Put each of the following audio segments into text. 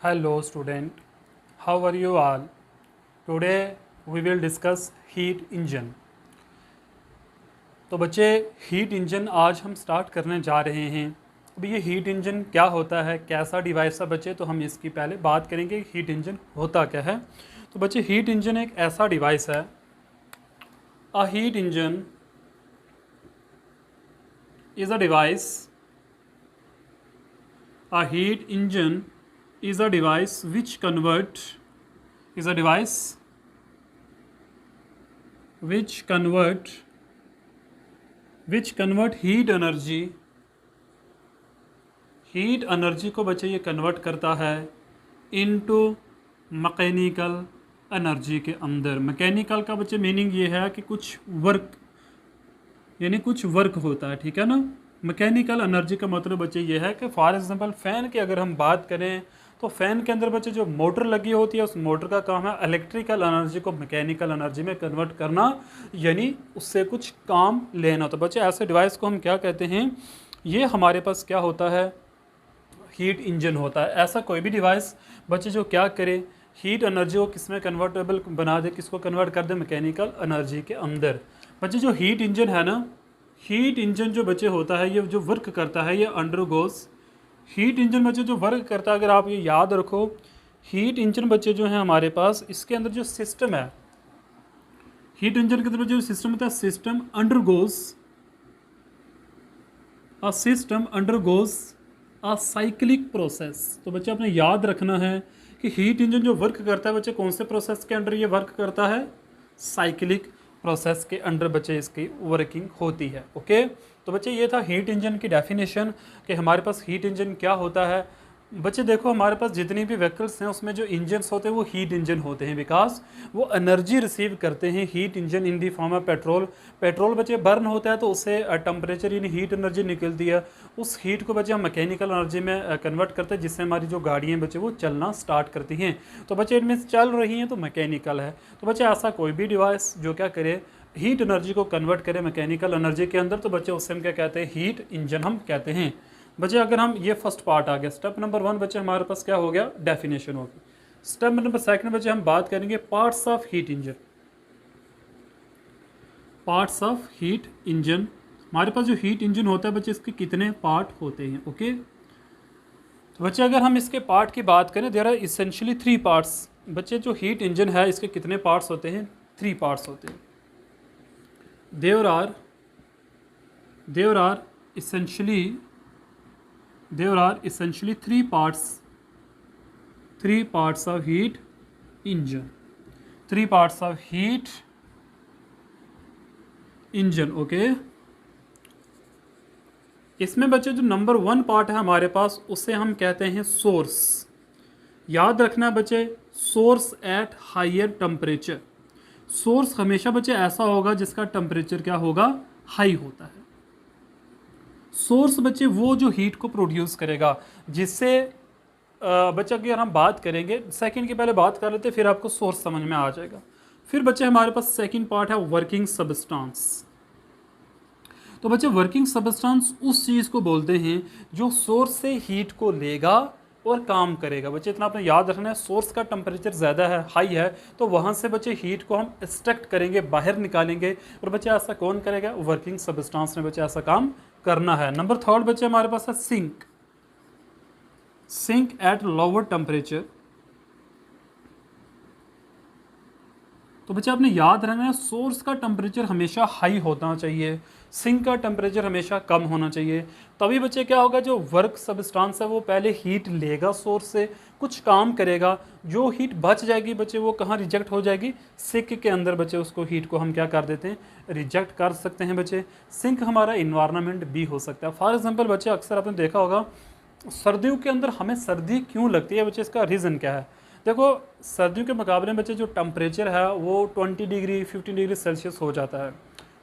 Hello student, how are you all? Today we will discuss heat engine. तो बच्चे heat engine आज हम start करने जा रहे हैं। अभी ये हीट इंजन क्या होता है, कैसा डिवाइस है बच्चे, तो हम इसकी पहले बात करेंगे हीट इंजन होता क्या है। तो बच्चे हीट इंजन एक ऐसा डिवाइस है, a heat engine is a device, a heat engine is a device which convert heat energy को बच्चे ये कन्वर्ट करता है into मैकेनिकल एनर्जी के अंदर। मैकेनिकल का बच्चे मीनिंग ये है कि कुछ वर्क, यानी कुछ वर्क होता है, ठीक है ना। मैकेनिकल एनर्जी का मतलब बच्चे ये है कि फॉर एग्जांपल फ़ैन की अगर हम बात करें तो फ़ैन के अंदर बच्चे जो मोटर लगी होती है उस मोटर का काम है इलेक्ट्रिकल एनर्जी को मैकेनिकल एनर्जी में कन्वर्ट करना, यानी उससे कुछ काम लेना। तो बच्चे ऐसे डिवाइस को हम क्या कहते हैं, ये हमारे पास क्या होता है, हीट इंजन होता है। ऐसा कोई भी डिवाइस बच्चे जो क्या करे, हीट एनर्जी को किस में कन्वर्टेबल बना दे, किसको कन्वर्ट कर दे, मैकेनिकल एनर्जी के अंदर। बच्चे जो हीट इंजन है ना, हीट इंजन जो बच्चे होता है, ये जो वर्क करता है ये अंडरगोज, हीट इंजन बच्चे जो वर्क करता है, अगर आप ये याद रखो, हीट इंजन बच्चे जो है हमारे पास, इसके अंदर जो सिस्टम है, हीट इंजन के अंदर जो सिस्टम होता है, system undergoes a cyclic process. तो बच्चे आपने याद रखना है कि हीट इंजन जो वर्क करता है बच्चे कौन से प्रोसेस के अंडर ये वर्क करता है, साइक्लिक प्रोसेस के अंडर बच्चे इसकी वर्किंग होती है। ओके, तो बच्चे ये था हीट इंजन की डेफिनेशन कि हमारे पास हीट इंजन क्या होता है। बच्चे देखो हमारे पास जितनी भी व्हीकल्स हैं उसमें जो इंजन्स होते हैं वो हीट इंजन होते हैं, बिकॉज वो एनर्जी रिसीव करते हैं heat engine in the form of petrol. Petrol बच्चे बर्न होता है तो उससे टेम्परेचर यानी हीट एनर्जी निकलती है, उस हीट को बच्चे हम मैकेनिकल एनर्जी में कन्वर्ट करते हैं, जिससे हमारी जो गाड़ियाँ बच्चे वो चलना स्टार्ट करती हैं। तो बच्चे इनमें चल रही हैं तो मैकेनिकल है। तो बच्चे ऐसा कोई भी डिवाइस जो क्या करे, हीट एनर्जी को कन्वर्ट करें मैकेनिकल एनर्जी के अंदर, तो बच्चे उससे हम क्या कहते हैं, हीट इंजन हम कहते हैं। बच्चे अगर हम ये फर्स्ट पार्ट आ गया, स्टेप नंबर 1 बच्चे हमारे पास क्या हो गया, डेफिनेशन होगी। स्टेप नंबर 2 बच्चे हम बात करेंगे parts of heat engine. Parts of heat engine, हमारे पास जो हीट इंजन होता है बच्चे इसके कितने पार्ट होते हैं। ओके, तो बच्चे अगर हम इसके पार्ट की बात करें, देयर आर इसेंशियली 3 पार्ट्स। बच्चे जो हीट इंजन है इसके कितने पार्ट्स होते हैं, 3 पार्ट्स होते हैं। There are essentially 3 parts of heat engine. 3 parts of heat engine. Okay, इसमें बच्चे जो नंबर 1 पार्ट है हमारे पास उसे हम कहते हैं सोर्स। याद रखना बच्चे, source at higher temperature. Source हमेशा बच्चे ऐसा होगा जिसका टेम्परेचर क्या होगा, हाई होता है। सोर्स बच्चे वो जो हीट को प्रोड्यूस करेगा, जिससे बच्चे अगर हम बात करेंगे, सेकंड की पहले बात कर लेते फिर आपको सोर्स समझ में आ जाएगा। फिर बच्चे हमारे पास सेकंड पार्ट है वर्किंग सबस्टेंस। तो बच्चे वर्किंग सबस्टेंस उस चीज़ को बोलते हैं जो सोर्स से हीट को लेगा और काम करेगा। बच्चे इतना आपने याद रखना है, सोर्स का टेम्परेचर ज़्यादा है, हाई है, तो वहाँ से बच्चे हीट को हम एक्सट्रैक्ट करेंगे, बाहर निकालेंगे। और बच्चे ऐसा कौन करेगा, वर्किंग सबस्टेंस ने बच्चे ऐसा काम करना है। नंबर 3 बच्चे हमारे पास है सिंक एट लोअर टेम्परेचर। तो बच्चे आपने याद रखना है, सोर्स का टेम्परेचर हमेशा हाई होना चाहिए, सिंक का टेम्परेचर हमेशा कम होना चाहिए। तभी बच्चे क्या होगा, जो वर्क सबस्टेंस है वो पहले हीट लेगा सोर्स से, कुछ काम करेगा, जो हीट बच जाएगी बच्चे वो कहाँ रिजेक्ट हो जाएगी, सिंक के अंदर बच्चे उसको हीट को हम क्या कर देते हैं, रिजेक्ट कर सकते हैं। बच्चे सिंक हमारा इन्वायरमेंट भी हो सकता है। फॉर एग्जाम्पल बच्चे अक्सर आपने देखा होगा सर्दियों के अंदर हमें सर्दी क्यों लगती है, बच्चे इसका रीज़न क्या है। देखो सर्दियों के मुकाबले में बच्चे जो टेम्परेचर है वो 20 डिग्री 15 डिग्री सेल्सियस हो जाता है,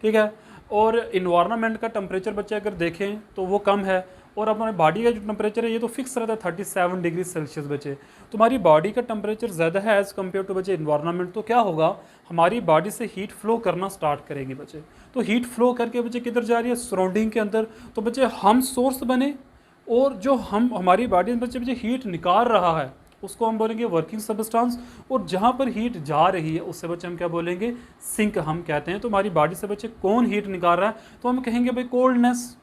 ठीक है, और इन्वायरमेंट का टेम्परेचर बच्चे अगर देखें तो वो कम है, और हमारे बॉडी का जो टेम्परेचर है ये तो फिक्स रहता है 37 डिग्री सेल्सियस। बच्चे तुम्हारी बॉडी का टेम्परेचर ज़्यादा है एज़ कम्पेयर टू बच्चे इन्वायरमेंट, तो क्या होगा, हमारी बॉडी से हीट फ्लो करना स्टार्ट करेगी बच्चे। तो हीट फ्लो करके बच्चे किधर जा रही है, सराउंडिंग के अंदर। तो बच्चे हम सोर्स बने, और जो हमारी बॉडी में बच्चे हीट निकाल रहा है उसको हम बोलेंगे वर्किंग सब्सटेंस। और जहाँ पर हीट जा रही है उससे बच्चे हम क्या बोलेंगे, सिंक हम कहते हैं। तो हमारी बॉडी से बच्चे कौन हीट निकाल रहा है, तो हम कहेंगे भाई कोल्डनेस,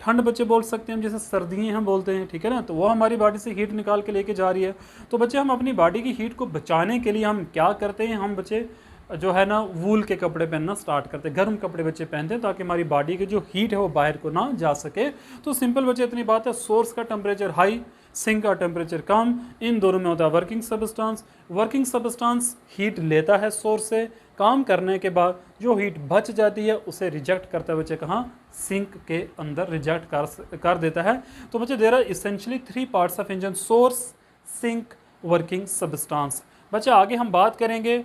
ठंड बच्चे बोल सकते हैं हम, जैसे सर्दियाँ हम बोलते हैं, ठीक है ना, तो वो हमारी बॉडी से हीट निकाल के लेके जा रही है। तो बच्चे हम अपनी बॉडी की हीट को बचाने के लिए हम क्या करते हैं, हम बच्चे जो है ना वूल के कपड़े पहनना स्टार्ट करते हैं, गर्म कपड़े बच्चे पहनते हैं ताकि हमारी बॉडी की जो हीट है वो बाहर को ना जा सके। तो सिंपल बच्चे इतनी बात है, सोर्स का टेम्परेचर हाई, सिंक का टेम्परेचर कम, इन दोनों में होता है working substance. Working substance heat लेता है सोर्स से, काम करने के बाद जो हीट बच जाती है उसे रिजेक्ट करता है बच्चे कहाँ, सिंक के अंदर रिजेक्ट कर देता है। तो बच्चे there are essentially 3 parts of engine, source, sink, working substance. बच्चे आगे हम बात करेंगे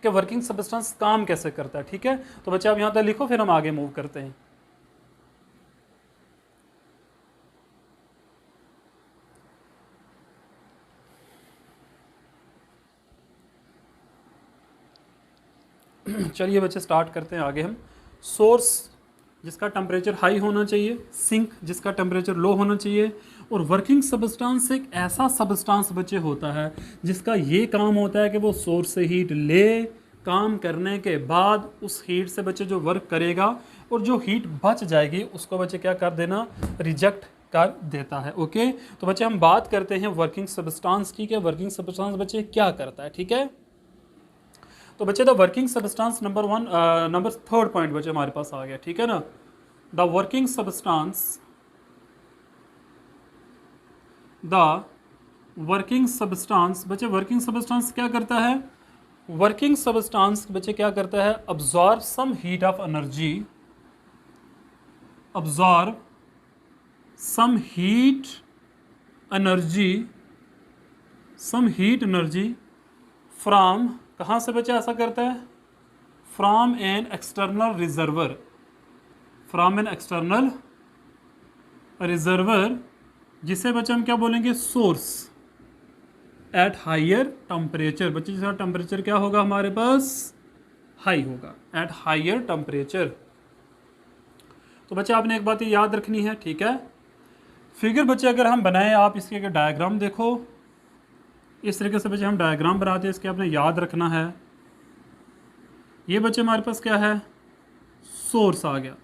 कि वर्किंग सब्सटेंस काम कैसे करता है, ठीक है। तो बच्चे आप यहाँ तक लिखो, फिर हम आगे मूव करते हैं। चलिए बच्चे स्टार्ट करते हैं आगे हम। सोर्स जिसका टेम्परेचर हाई होना चाहिए, सिंक जिसका टेम्परेचर लो होना चाहिए, और वर्किंग सब्सटेंस एक ऐसा सब्सटेंस बच्चे होता है जिसका ये काम होता है कि वो सोर्स से हीट ले, काम करने के बाद उस हीट से बच्चे जो वर्क करेगा और जो हीट बच जाएगी उसको बच्चे क्या कर देना, रिजेक्ट कर देता है। ओके, तो बच्चे हम बात करते हैं वर्किंग सब्सटेंस, ठीक है। वर्किंग सब्सटेंस बच्चे क्या करता है, ठीक है। तो बच्चे the working substance number third point बच्चे हमारे पास आ गया, ठीक है ना। The working substance, the working substance बच्चे, वर्किंग सब्सटेंस क्या करता है, वर्किंग सब्सटेंस बच्चे क्या करता है, absorb some heat of energy, absorb some heat energy, some heat energy from, कहाँ से बच्चे ऐसा करता है, from an external reservoir, from an external reservoir, जिसे बच्चे हम क्या बोलेंगे, सोर्स, एट हायर टेम्परेचर। बच्चे जिसका टेम्परेचर क्या होगा हमारे पास, हाई होगा, एट हायर टेम्परेचर। तो बच्चे आपने एक बात ये याद रखनी है, ठीक है। फिगर बच्चे अगर हम बनाएं, आप इसके अगर डायग्राम देखो, इस तरीके से बच्चे हम डायग्राम बनाते हैं, इसके आपने याद रखना है। ये बच्चे हमारे पास क्या है, सोर्स आ गया,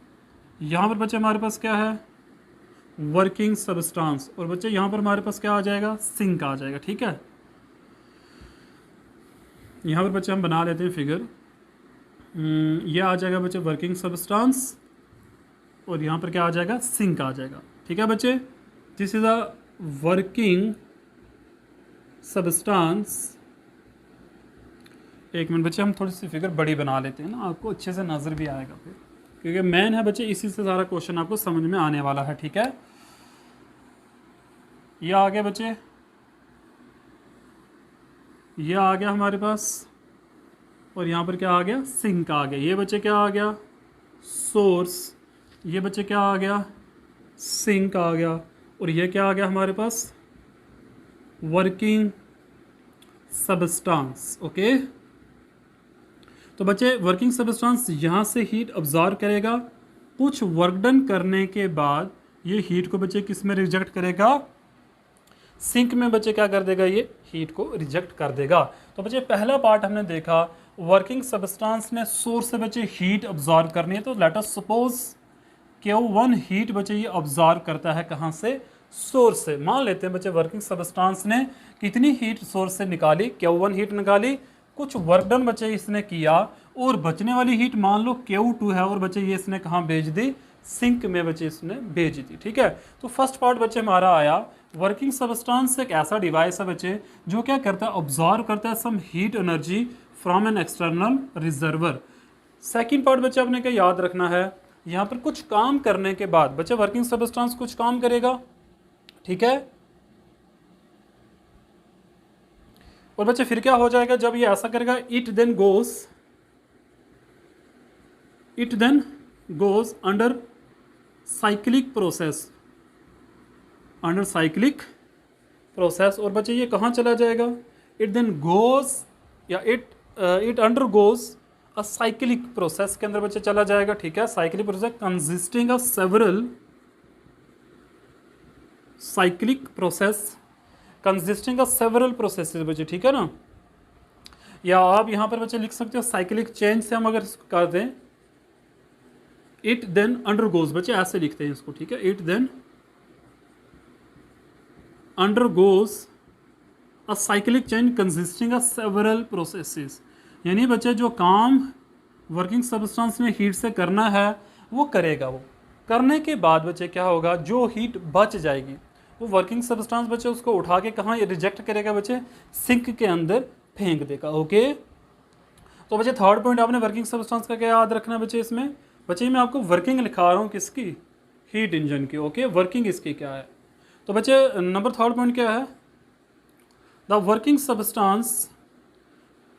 यहाँ पर बच्चे हमारे पास क्या है, वर्किंग सब्सटेंस, और बच्चे यहाँ पर हमारे पास क्या आ जाएगा, सिंक आ जाएगा, ठीक है। यहाँ पर बच्चे हम बना लेते हैं फिगर, ये आ जाएगा बच्चे वर्किंग सब्सटेंस, और यहाँ पर क्या आ जाएगा, सिंक आ जाएगा, ठीक है बच्चे। This is a working substance. एक मिनट बच्चे, हम थोड़ी सी फिगर बड़ी बना लेते हैं ना, आपको अच्छे से नज़र भी आएगा फिर, क्योंकि मेन है बच्चे, इसी से सारा क्वेश्चन आपको समझ में आने वाला है, ठीक है। ये आ गया बच्चे, ये आ गया हमारे पास, और यहाँ पर क्या आ गया, सिंक आ गया। ये बच्चे क्या आ गया, सोर्स, ये बच्चे क्या आ गया, सिंक आ गया, और ये क्या आ गया हमारे पास, वर्किंग सब्सटेंस। ओके, तो बच्चे वर्किंग सब्सटेंस यहाँ से हीट ऑब्जॉर्व करेगा, कुछ वर्क डन करने के बाद ये हीट को बच्चे किस में रिजेक्ट करेगा, सिंक में बच्चे क्या कर देगा, ये हीट को रिजेक्ट कर देगा। तो बच्चे पहला पार्ट हमने देखा, वर्किंग सब्सटेंस ने सोर्स से बच्चे हीट ऑब्जॉर्व करनी है। तो let us suppose Q1 heat बच्चे ये ऑब्जॉर्व करता है कहाँ से, सोर्स से। मान लेते हैं बच्चे वर्किंग सब्सटेंस ने कितनी हीट सोर्स से निकाली, Q1 हीट निकाली, कुछ वर्क डन बच्चे इसने किया, और बचने वाली हीट मान लो Q2 है, और बच्चे ये इसने कहाँ भेज दी, सिंक में बच्चे इसने भेज दी, ठीक है। तो फर्स्ट पार्ट बच्चे हमारा आया, वर्किंग सब्सटेंस एक ऐसा डिवाइस है बच्चे जो क्या करता है, ऑब्जॉर्व करता है some heat energy from an external reservoir. Second part बच्चे आपने क्या याद रखना है, यहाँ पर कुछ काम करने के बाद बच्चे वर्किंग सब्सटेंस कुछ काम करेगा, ठीक है। और बच्चे फिर क्या हो जाएगा, जब ये ऐसा करेगा, it then goes under cyclic process, under cyclic process. और बच्चे ये कहाँ चला जाएगा, इट देन गोज, या it undergoes a cyclic process के अंदर बच्चे चला जाएगा, ठीक है। Cyclic process consisting of several cyclic process consisting of several processes बच्चे, ठीक है ना। या आप यहाँ पर बच्चे लिख सकते हो साइक्लिक चेंज से हम अगर इसको कर दें, इट देन अंडरगोज, बच्चे ऐसे लिखते हैं इसको, ठीक है, it then undergoes a cyclic change consisting of several processes. यानी बच्चे जो काम वर्किंग सब्सटेंस ने हीट से करना है वो करेगा, वो करने के बाद बच्चे क्या होगा, जो हीट बच जाएगी वो वर्किंग सब्सटेंस बच्चे उसको उठा के कहाँ रिजेक्ट करेगा बच्चे, सिंक के अंदर फेंक देगा। ओके, तो बच्चे थर्ड पॉइंट आपने वर्किंग सब्सटेंस का क्या याद रखना है बच्चे, इसमें बच्चे मैं आपको वर्किंग लिखा रहा हूँ किसकी, हीट इंजन की। ओके, वर्किंग इसकी क्या है, तो बच्चे नंबर थर्ड पॉइंट क्या है, द वर्किंग सब्सटेंस।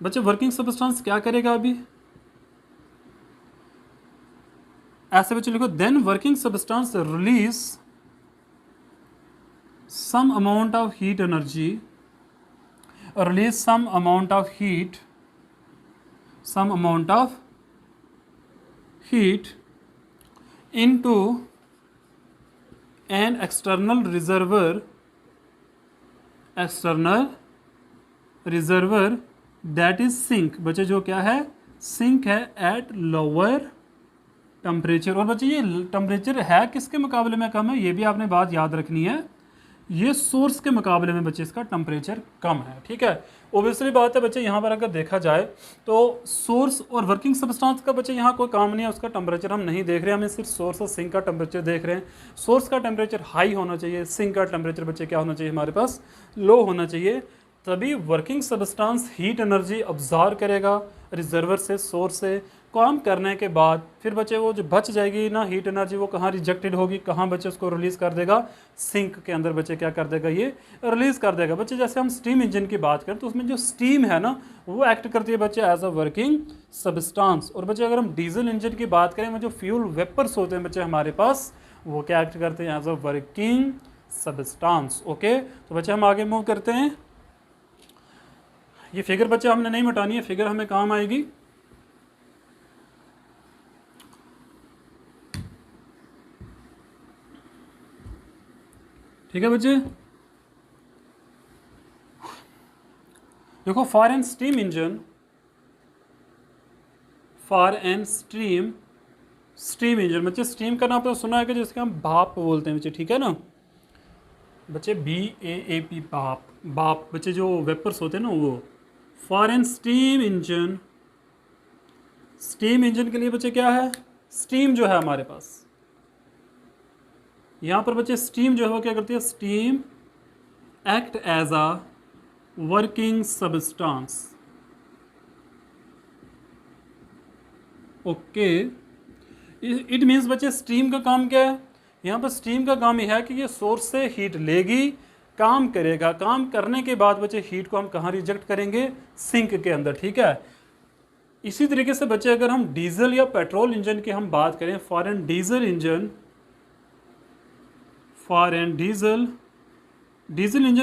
बच्चे वर्किंग सब्सटेंस क्या करेगा अभी, ऐसे बच्चे लिखो, then working substance release some amount of heat energy, release some amount of heat into an external reservoir that is sink। बच्चे जो क्या है, सिंक है at lower टेम्परेचर। और बच्चे ये टेम्परेचर है किसके मुकाबले में कम है, ये भी आपने बात याद रखनी है, ये सोर्स के मुकाबले में बच्चे इसका टेम्परेचर कम है, ठीक है। ओबियसली बात है बच्चे, यहाँ पर अगर देखा जाए तो सोर्स और वर्किंग सब्सटेंस का बच्चे यहाँ कोई काम नहीं है, उसका टेम्परेचर हम नहीं देख रहे हैं, हमें सिर्फ सोर्स और सिंक का टेम्परेचर देख रहे हैं। सोर्स का टेम्परेचर हाई होना चाहिए, सिंक का टेम्परेचर बच्चे क्या होना चाहिए हमारे पास, लो होना चाहिए, तभी working substance heat energy absorb करेगा रिजर्वर से, सोर्स से। काम करने के बाद फिर बच्चे वो जो बच जाएगी ना हीट एनर्जी, वो कहाँ रिजेक्टेड होगी, कहाँ बच्चे उसको रिलीज़ कर देगा, सिंक के अंदर बच्चे क्या कर देगा, ये रिलीज़ कर देगा। बच्चे जैसे हम स्टीम इंजन की बात करें तो उसमें जो स्टीम है ना वो एक्ट करती है बच्चे एज अ वर्किंग सब्सटेंस। और बच्चे अगर हम डीजल इंजन की बात करें, जो फ्यूल वेपर्स होते हैं बच्चे हमारे पास, वो क्या एक्ट करते हैं as a working substance. Okay, तो बच्चे हम आगे मूव करते हैं। ये फिगर बच्चे हमने नहीं मिटानी है, फिगर हमें काम आएगी। ठीक है बच्चे, देखो for an steam engine, steam engine बच्चे, स्टीम का नाम तो सुना है कि जिसके हम भाप बोलते हैं बच्चे, ठीक है ना बच्चे, BAAP भाप, भाप बच्चे जो वेपर्स होते हैं ना वो। For an steam engine, steam engine के लिए बच्चे क्या है, स्टीम जो है हमारे पास, यहाँ पर बच्चे स्टीम जो है वो क्या करती है, steam act as a working substance. Okay, it means बच्चे स्टीम का काम क्या है, यहाँ पर स्टीम का काम यह है कि ये सोर्स से हीट लेगी, काम करेगा, काम करने के बाद बच्चे हीट को हम कहाँ रिजेक्ट करेंगे, सिंक के अंदर, ठीक है। इसी तरीके से बच्चे अगर हम डीजल या पेट्रोल इंजन की हम बात करें, फॉर एन डीजल इंजन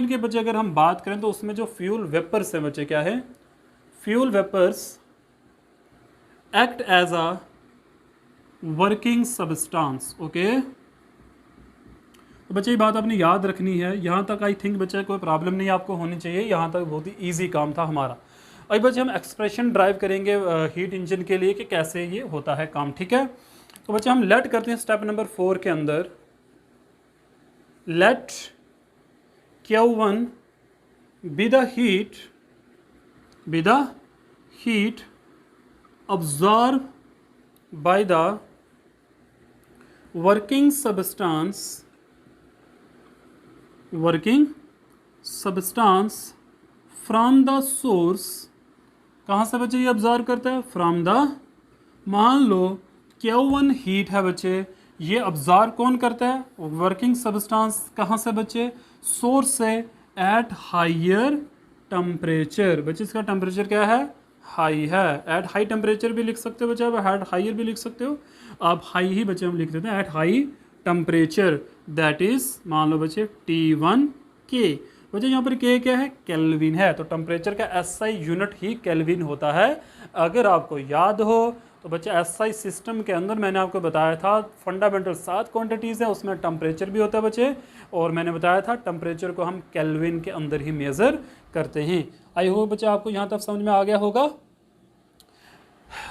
के बच्चे अगर हम बात करें तो उसमें जो फ्यूल वेपर्स हैं बच्चे क्या है, fuel vapours act as a working substance. Okay, तो बच्चे ये बात आपने याद रखनी है। यहाँ तक आई थिंक बच्चे कोई प्रॉब्लम नहीं आपको होनी चाहिए, यहाँ तक बहुत ही ईजी काम था हमारा। अभी बच्चे हम एक्सप्रेशन ड्राइव करेंगे हीट इंजन के लिए कि कैसे ये होता है काम, ठीक है। तो बच्चे हम लेट करते हैं स्टेप नंबर 4 के अंदर, let Q1 be the heat absorbed by the working substance from the source। कहाँ से बच्चे ये ऑब्जर्व करता है, फ्रॉम द, मान लो Q1 हीट है बच्चे, ये ऑब्जर्व कौन करता है, वर्किंग सब्सटेंस, कहाँ से बच्चे, सोर्स से, एट हायर टेम्परेचर। बच्चे इसका टेम्परेचर क्या है, हाई है, एट हाई टेम्परेचर भी लिख सकते हो बच्चे, आप एट हायर भी लिख सकते हो, आप हाई ही बच्चे हम लिख देते हैं, at high temperature, that is मान लो बच्चे T1 K। बच्चे यहाँ पर K क्या है, केल्विन है, तो टेम्परेचर का SI यूनिट ही केल्विन होता है। अगर आपको याद हो तो बच्चे एसआई सिस्टम के अंदर मैंने आपको बताया था फंडामेंटल 7 क्वांटिटीज़ हैं, उसमें टेम्परेचर भी होता है बच्चे, और मैंने बताया था टेम्परेचर को हम केल्विन के अंदर ही मेज़र करते हैं। आई होप बच्चे आपको यहाँ तक समझ में आ गया होगा।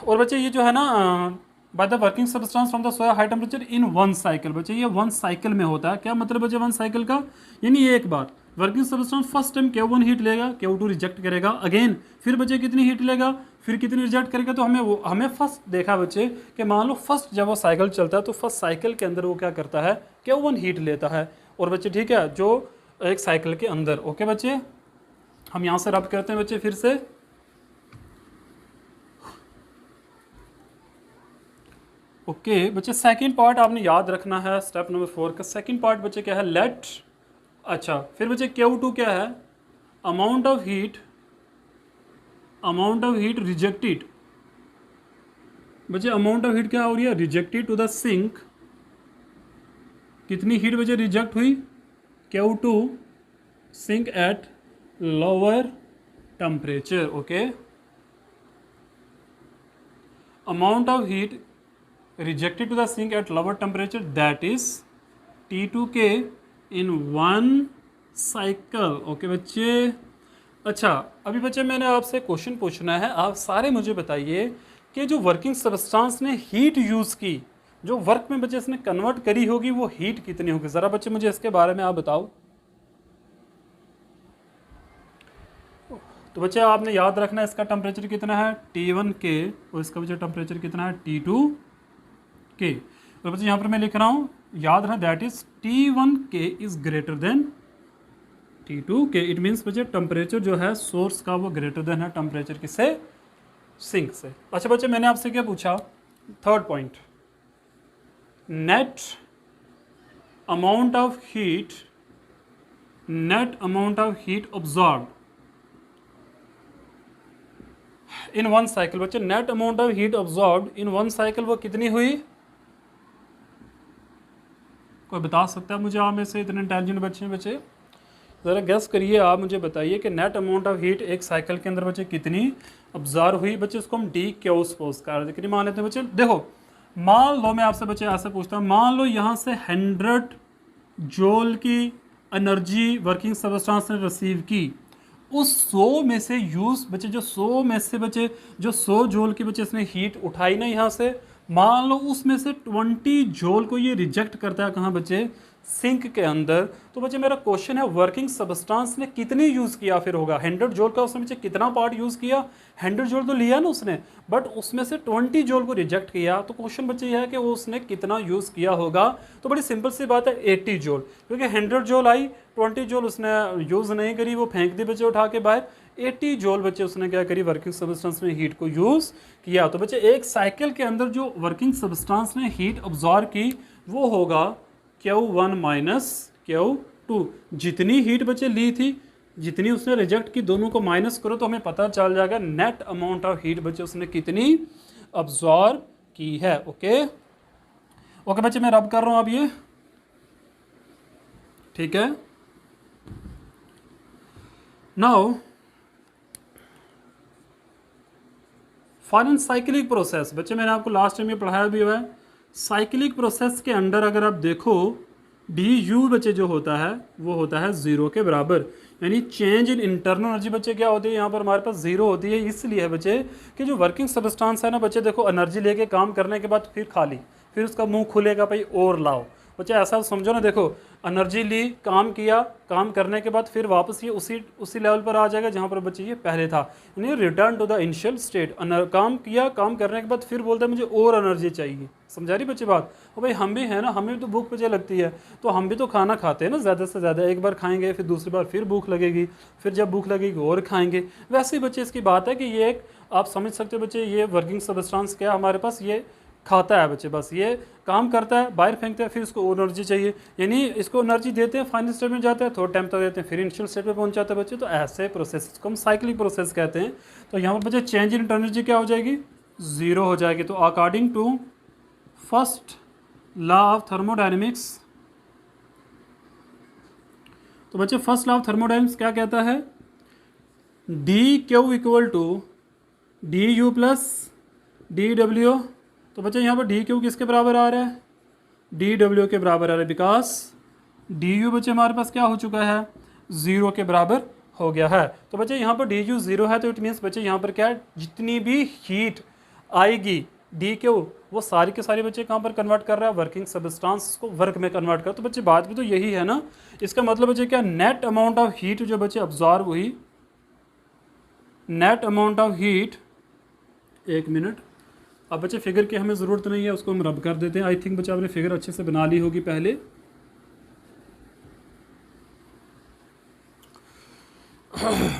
और बच्चे ये जो है ना bye the working substance from the soya high temperature in one cycle, बच्चे ये वन साइकिल में होता है। क्या मतलब बच्चे वन साइकिल का, यानी एक बार working substance first time Q1 heat लेगा, Q2 रिजेक्ट करेगा, अगेन फिर बच्चे कितनी हीट लेगा, फिर कितनी रिजेक्ट करेगा। तो हमें फर्स्ट देखा बच्चे कि मान लो फर्स्ट जब वो साइकिल चलता है तो फर्स्ट साइकिल के अंदर वो क्या करता है, Q1 हीट लेता है। और बच्चे ठीक है, जो एक साइकिल के अंदर, ओके बच्चे हम यहाँ से रब करते हैं बच्चे फिर से। ओके बच्चे सेकंड पार्ट आपने याद रखना है, स्टेप नंबर 4 का सेकंड पार्ट बच्चे क्या है, लेट, अच्छा फिर बच्चे Q2 क्या है, अमाउंट ऑफ हीट रिजेक्टेड, बच्चे अमाउंट ऑफ हीट क्या हो रही है, रिजेक्टेड टू द सिंक, कितनी हीट बच्चे रिजेक्ट हुई, Q2 sink at lower temperature, okay amount of heat rejected to the sink at lower temperature, that is T2K in one cycle, okay बच्चे। अच्छा अभी बच्चे मैंने आपसे क्वेश्चन पूछना है, आप सारे मुझे बताइए कि जो वर्किंग सब्सटेंस ने हीट यूज़ की, जो वर्क में बच्चे इसने कन्वर्ट करी होगी, वो हीट कितनी होगी, ज़रा बच्चे मुझे इसके बारे में आप बताओ। तो बच्चे आपने याद रखना है इसका टेम्परेचर कितना है T1K, और इसका बच्चे टेम्परेचर कितना है T2K। तो बच्चे यहाँ पर मैं लिख रहा हूँ, याद रखना that is T1K is greater than T2K। It means बच्चे टेम्परेचर जो है सोर्स का वो ग्रेटर देन है टेम्परेचर किससे, सिंक से। अच्छा बच्चे मैंने आपसे क्या पूछा, third point, net amount of heat absorb in one cycle. बच्चे net amount of heat absorb in one cycle वो कितनी हुई, कोई बता सकता है मुझे, आप में से इतने इंटेलिजेंट बच्चे हैं बच्चे, ज़रा गेस करिए, आप मुझे बताइए कि नेट अमाउंट ऑफ हीट एक साइकिल के अंदर बच्चे कितनी ऑब्जर्व हुई। बच्चे उसको हम DQ सपोज कर कितनी मान लेते हैं बच्चे। देखो मान लो मैं आपसे बच्चे ऐसे पूछता हूँ, मान लो यहाँ से 100 जूल की एनर्जी वर्किंग सब्सटेंस ने रिसीव की, उस 100 में से यूज़ बच्चे जो 100 में से बच्चे जो 100 जूल की बच्चे इसने हीट उठाई ना यहाँ से, मान लो उसमें से 20 जूल को ये रिजेक्ट करता है कहाँ बच्चे, सिंक के अंदर। तो बच्चे मेरा क्वेश्चन है वर्किंग सब्सटेंस ने कितनी यूज़ किया फिर होगा, 100 जूल का उसने बच्चे कितना पार्ट यूज़ किया, 100 जूल तो लिया ना उसने, बट उसमें से 20 जूल को रिजेक्ट किया। तो क्वेश्चन बच्चे यह है कि वो उसने कितना यूज़ किया होगा। तो बड़ी सिंपल सी बात है 80 जूल, क्योंकि 100 जूल आई, 20 जूल उसने यूज़ नहीं करी, वो फेंक दी बच्चे उठा के बाहर। 80 जूल बच्चे उसने क्या करी, वर्किंग सब्सटेंस में हीट को यूज़ किया। तो बच्चे एक साइकिल के अंदर जो वर्किंग सब्सटेंस ने हीट ऑब्जॉर्व की वो होगा Q1 माइनस Q2। जितनी हीट बच्चे ली थी, जितनी उसने रिजेक्ट की, दोनों को माइनस करो तो हमें पता चल जाएगा नेट अमाउंट ऑफ हीट बच्चे उसने कितनी ऑब्जॉर्व की है। ओके ओके बच्चे मैं रब कर रहा हूँ अब ये, ठीक है। नाउ फॉर साइक्लिक प्रोसेस, बच्चे मैंने आपको लास्ट टाइम ये पढ़ाया भी हुआ है। साइक्लिक प्रोसेस के अंदर अगर आप देखो du बच्चे जो होता है वो होता है 0 के बराबर, यानी चेंज इन इंटरनल एनर्जी बच्चे क्या होती है, यहाँ पर हमारे पास 0 होती है। इसलिए है बच्चे कि जो वर्किंग सब्सटेंस है ना बच्चे, देखो एनर्जी लेके काम करने के बाद फिर खाली, फिर उसका मुंह खुलेगा भाई और लाओ बच्चे, ऐसा समझो ना। देखो एनर्जी ली, काम किया, काम करने के बाद फिर वापस ये उसी लेवल पर आ जाएगा जहाँ पर बच्चे ये पहले था, यानी return to the initial state. काम किया, काम करने के बाद फिर बोलता है मुझे और एनर्जी चाहिए। समझा रही बच्चे बात। और भाई हम भी है ना, हमें भी तो भूख बच्चे लगती है, तो हम भी तो खाना खाते हैं ना ज़्यादा से ज़्यादा, एक बार खाएंगे फिर दूसरी बार फिर भूख लगेगी, फिर जब भूख लगेगी और खाएंगे। वैसे ही बच्चे इसकी बात है कि ये एक आप समझ सकते हो बच्चे, ये वर्किंग सब्सटेंस क्या हमारे पास, ये खाता है बच्चे, बस ये काम करता है, बाहर फेंकता है, फिर इसको एनर्जी चाहिए, यानी इसको एनर्जी देते हैं, फाइनल स्टेट में जाता है, थोड़ा टाइम तक देते हैं, फिर इनिशियल स्टेट पे पहुंच जाता है बच्चे। तो ऐसे प्रोसेस को हम साइक्लिक प्रोसेस कहते हैं। तो यहाँ पर बच्चे चेंज इन एनर्जी क्या हो जाएगी, 0 हो जाएगी। तो according to first law of thermodynamics, तो बच्चे फर्स्ट लॉ ऑफ थर्मोडायनेमिक्स क्या कहता है, D Q equal to D U plus D W, तो बच्चे यहाँ पर डी क्यू किसके बराबर आ रहा है, डी डब्ल्यू के बराबर आ रहा है, बिकॉज डी यू बच्चे हमारे पास क्या हो चुका है, ज़ीरो के बराबर हो गया है। तो बच्चे यहाँ पर डी यू ज़ीरो है, तो इट मीन्स बच्चे यहाँ पर क्या है, जितनी भी हीट आएगी डी क्यू वो सारी के सारी बच्चे कहाँ पर कन्वर्ट कर रहा है, वर्किंग सब्सटेंस को वर्क में कन्वर्ट कर। तो बच्चे बात भी तो यही है ना, इसका मतलब बच्चे क्या, नेट अमाउंट ऑफ हीट जो बच्चे अब्जॉर्ब हुई, नेट अमाउंट ऑफ हीट, एक मिनट, अब बच्चे फिगर की हमें ज़रूरत नहीं है, उसको हम रब कर देते हैं। आई थिंक बच्चे आपने फिगर अच्छे से बना ली होगी पहले।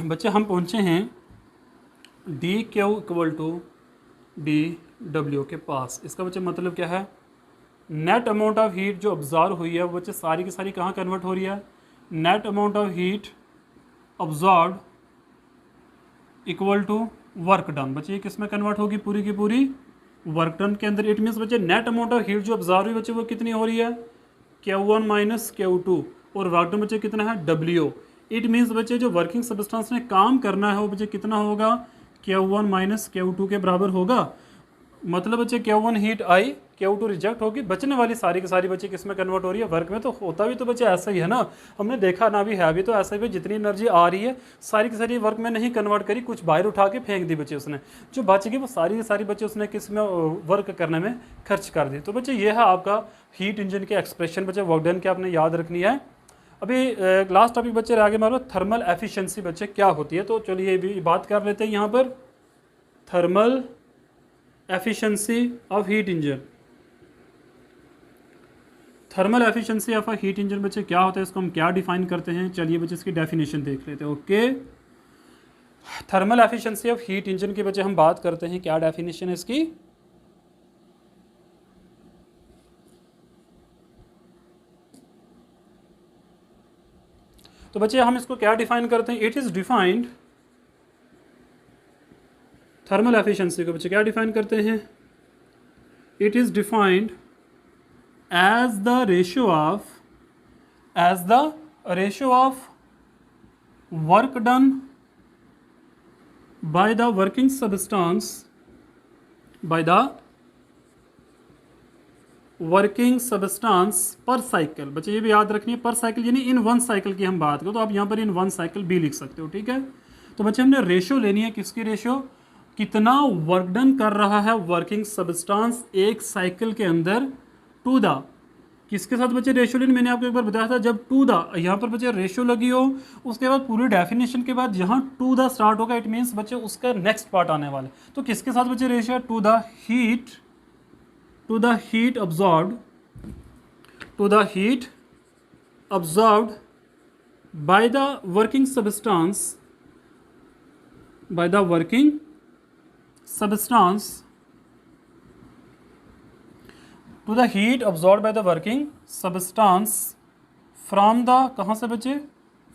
बच्चे हम पहुँचे हैं D Q equal to D W के पास। इसका बच्चे मतलब क्या है, नेट अमाउंट ऑफ हीट जो ऑब्जॉर्व हुई है वो बच्चे सारी की सारी कहाँ कन्वर्ट हो रही है, net amount of heat absorb equal to work done. बच्चे ये किस में कन्वर्ट होगी, पूरी की पूरी वर्क डन के अंदर। इट मीन्स बच्चे नेट अमाउंट ऑफ हीट जो ऑब्जॉर्व हुई बच्चे वो कितनी हो रही है, Q1 माइनस Q2, और वर्क डन बच्चे कितना है, W। इट मीन्स बच्चे जो वर्किंग सब्सटेंस ने काम करना है वो बच्चे कितना होगा, Q1 माइनस Q2 के बराबर होगा। मतलब बच्चे Q1 हीट आई, Q2 रिजेक्ट होगी, बचने वाली सारी की सारी बच्चे किस में कन्वर्ट हो रही है, वर्क में। तो होता भी तो बच्चे ऐसा ही है ना, हमने देखा ना भी है भी तो ऐसा ही, जितनी एनर्जी आ रही है सारी की सारी वर्क में नहीं कन्वर्ट करी, कुछ बाहर उठा के फेंक दी बच्चे उसने, जो बच गई वो सारी की सारी बच्चे उसने किस में वर्क करने में खर्च कर दी। तो बच्चे ये है आपका हीट इंजन के एक्सप्रेशन बच्चे वर्क डन के आपने याद रखनी है। अभी लास्ट टॉपिक बच्चे आगे मारो, थर्मल एफिशिएंसी बच्चे क्या होती है। तो चलिए भी बात कर लेते हैं यहाँ पर, thermal efficiency of heat engine. Thermal efficiency of a heat engine बच्चे क्या होता है, इसको हम क्या डिफाइन करते हैं, चलिए बच्चे इसकी डेफिनेशन देख लेते हैं। Okay, thermal efficiency of heat engine की बच्चे हम बात करते हैं, क्या डेफिनेशन है इसकी। तो बच्चे हम इसको क्या डिफाइन करते हैं, it is defined, thermal efficiency को बच्चे क्या डिफाइन करते हैं, it is defined as the ratio of work done by the working substance per cycle। बच्चे ये भी याद रखनी है, पर साइकिल यानी इन वन साइकिल की हम बात करें तो आप यहाँ पर इन वन साइकिल भी लिख सकते हो, ठीक है। तो बच्चे हमने रेशियो लेनी है, किसकी रेशियो, कितना वर्क डन कर रहा है वर्किंग सब्सटेंस एक साइकिल के अंदर, टू द, किसके साथ बच्चे रेशियो लेनी, मैंने आपको एक बार बताया था, जब टू द यहाँ पर बच्चे रेशियो लगी हो उसके बाद पूरी डेफिनेशन के बाद जहाँ टू द स्टार्ट होगा इट मीन्स बच्चे उसका नेक्स्ट पार्ट आने वाले। तो किसके साथ बच्चे रेशियो है, to the heat absorbed, to the heat absorbed by the working substance, by the working substance, to the heat absorb by the working substance from the, कहाँ से बचे,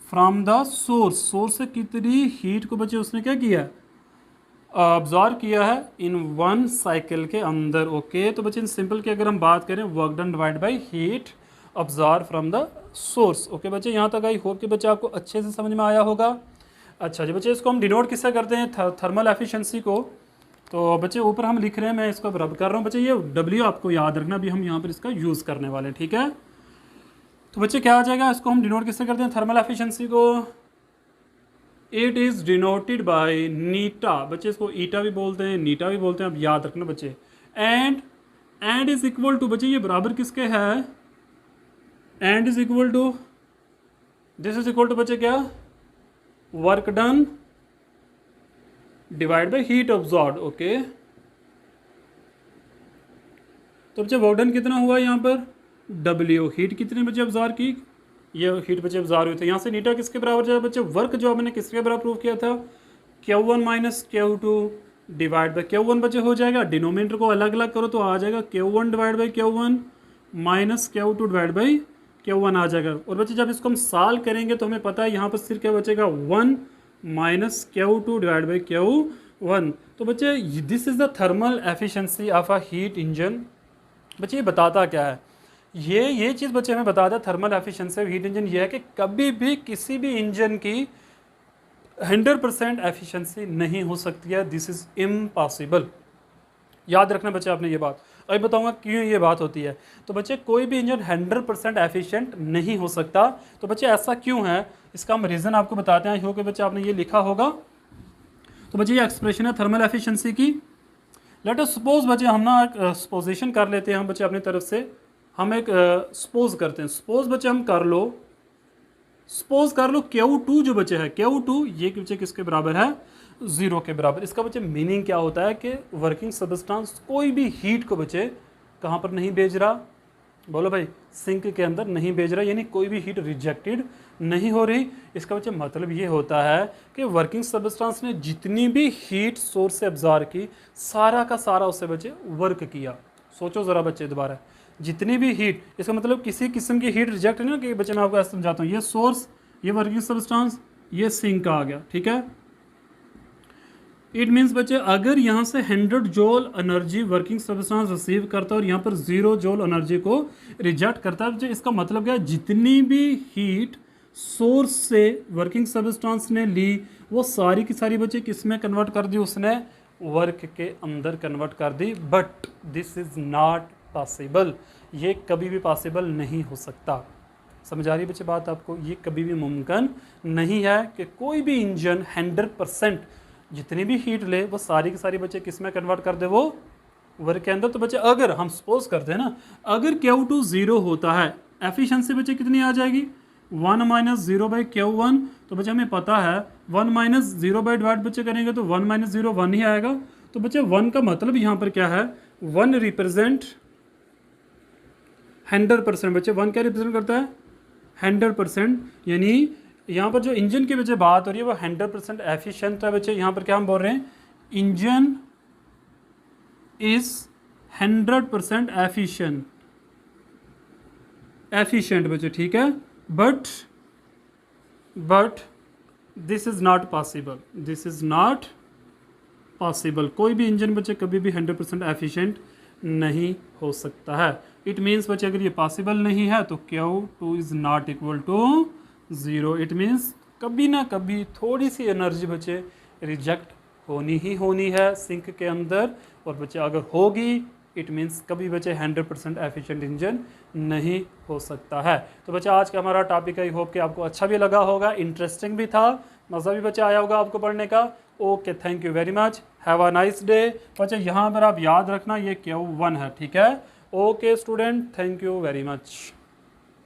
फ्रॉम द सोर्स, सोर्स से कितनी heat को बचे उसने क्या किया, अब्जॉर्ब किया है इन वन साइकिल के अंदर। ओके, तो बच्चे इन सिंपल की अगर हम बात करें, work done divide by heat absorb from the source. Okay बच्चे, यहाँ तक आई होप कि बच्चे आपको अच्छे से समझ में आया होगा। अच्छा जी बच्चे, इसको हम डिनोट किससे करते हैं, थर्मल एफिशिएंसी को। तो बच्चे ऊपर हम लिख रहे हैं, मैं इसको रब कर रहा हूँ बच्चे, ये W आपको याद रखना, भी हम यहाँ पर इसका यूज़ करने वाले हैं, ठीक है। तो बच्चे क्या आ जाएगा, इसको हम डिनोट किससे करते हैं, थर्मल एफिशिएंसी को, इट इज़ डिनोटेड बाय नीटा। बच्चे इसको ईटा भी बोलते हैं, नीटा भी बोलते हैं, अब याद रखना बच्चे। एंड इज इक्वल टू, बच्चे ये बराबर किसके है, and is equal to, this is equal to बच्चे क्या, work done divide by heat absorb. Okay, तो बच्चे वर्क डन कितना हुआ यहाँ पर, W, हीट कितने बच्चे अब्जॉर्ब की, ये हीट बच्चे अब्जॉर्ब हुए थे। यहाँ से नीटा किसके बराबर जाए बच्चे, वर्क जो हमने किसके बराबर प्रूव किया था, Q1 minus Q2 divide by Q1 बच्चे हो जाएगा, डिनोमिनेटर को अलग अलग करो तो आ जाएगा Q1 divide by Q1 minus Q2 divide by Q1 आ जाएगा। और बच्चे जब इसको हम सॉल्व करेंगे तो हमें पता है यहाँ पर सिर्फ क्या बचेगा, 1 minus Q2 divide by Q1। तो बच्चे this is the thermal efficiency of a heat engine. बच्चे ये बताता क्या है, ये चीज़ बच्चे हमें बताता है thermal efficiency of heat engine, ये है कि कभी भी किसी भी इंजन की 100% एफिशिएंसी नहीं हो सकती है, दिस इज़ इम्पॉसिबल। याद रखना बच्चे आपने ये बात। अभी बताऊंगा क्यों ये बात होती है। तो बच्चे कोई भी इंजन 100% एफिशिएंट नहीं हो सकता। तो बच्चे ऐसा क्यों है, इसका हम रीज़न आपको बताते हैं। होके बच्चे आपने ये लिखा होगा। तो बच्चे ये एक्सप्रेशन है थर्मल एफिशिएंसी की। लेट अस सपोज बच्चे हम ना एक सपोजिशन कर लेते हैं हम बच्चे अपनी तरफ से। हम एक सपोज करते हैं। सपोज बच्चे हम कर लो, सपोज कर लो Q2 जो बच्चे है Q2 ये बच्चे किसके बराबर है, 0 के बराबर। इसका बच्चे मीनिंग क्या होता है कि वर्किंग सब्सटेंस कोई भी हीट को बच्चे कहाँ पर नहीं भेज रहा, बोलो भाई, सिंक के अंदर नहीं भेज रहा, यानी कोई भी हीट रिजेक्टेड नहीं हो रही। इसका बच्चे मतलब ये होता है कि वर्किंग सब्सटेंस ने जितनी भी हीट सोर्स से अब्जॉर्ब की, सारा का सारा उससे बच्चे वर्क किया। सोचो ज़रा बच्चे दोबारा, जितनी भी हीट, इसका मतलब किसी किस्म की हीट रिजेक्ट नहीं हो कि बच्चे मैं आपको ऐसे समझाता हूँ। ये सोर्स, ये वर्किंग सब्सटेंस, ये सिंक का आ गया, ठीक है। इट मीन्स बच्चे अगर यहाँ से 100 joule energy working substance receive करता है और यहाँ पर 0 जूल एनर्जी को रिजेक्ट करता है, बच्चे इसका मतलब क्या है, जितनी भी हीट सोर्स से वर्किंग सब्सटेंस ने ली वो सारी की सारी बच्चे किस में कन्वर्ट कर दी, उसने वर्क के अंदर कन्वर्ट कर दी। But this is not possible, ये कभी भी पॉसिबल नहीं हो सकता। समझ आ रही बच्चे बात आपको, ये कभी भी मुमकिन नहीं है कि कोई भी इंजन 100% जितनी भी हीट ले वो सारी की सारी बच्चे किस में कन्वर्ट कर दे, वो वर्क के अंदर। तो बच्चे अगर हम सपोज करते हैं ना, अगर Q2 0 होता है, एफिशिएंसी बच्चे कितनी आ जाएगी, 1 - 0 बाई Q1। तो बच्चे हमें पता है 1 - 0 बाई डिवाइड बच्चे करेंगे तो 1 - 0 1 ही आएगा। तो बच्चे 1 का मतलब यहाँ पर क्या है, 1 रिप्रेजेंट 100%। बच्चे 1 क्या रिप्रेजेंट करता है, 100%। यानी यहाँ पर जो इंजन की बच्चे बात हो रही है वो 100% एफिशिएंट है। बच्चे यहाँ पर क्या हम बोल रहे हैं, इंजन इज 100% एफिशिएंट बच्चे, ठीक है। But this is not possible, this is not possible. कोई भी इंजन बच्चे कभी भी 100% एफिशिएंट नहीं हो सकता है। इट मीन्स बच्चे अगर ये पॉसिबल नहीं है तो Q2 is not equal to 0। It means कभी ना कभी थोड़ी सी एनर्जी बच्चे रिजेक्ट होनी ही होनी है सिंक के अंदर, और बच्चे अगर होगी इट मीन्स कभी बच्चे 100% एफिशिएंट इंजन नहीं हो सकता है। तो बच्चे आज का हमारा टॉपिक आई होप कि आपको अच्छा भी लगा होगा, इंटरेस्टिंग भी था, मज़ा भी बच्चे आया होगा आपको पढ़ने का। Okay, thank you very much, have a nice day. बच्चे यहाँ पर आप याद रखना ये Q1 है, ठीक है। Okay student, thank you very much.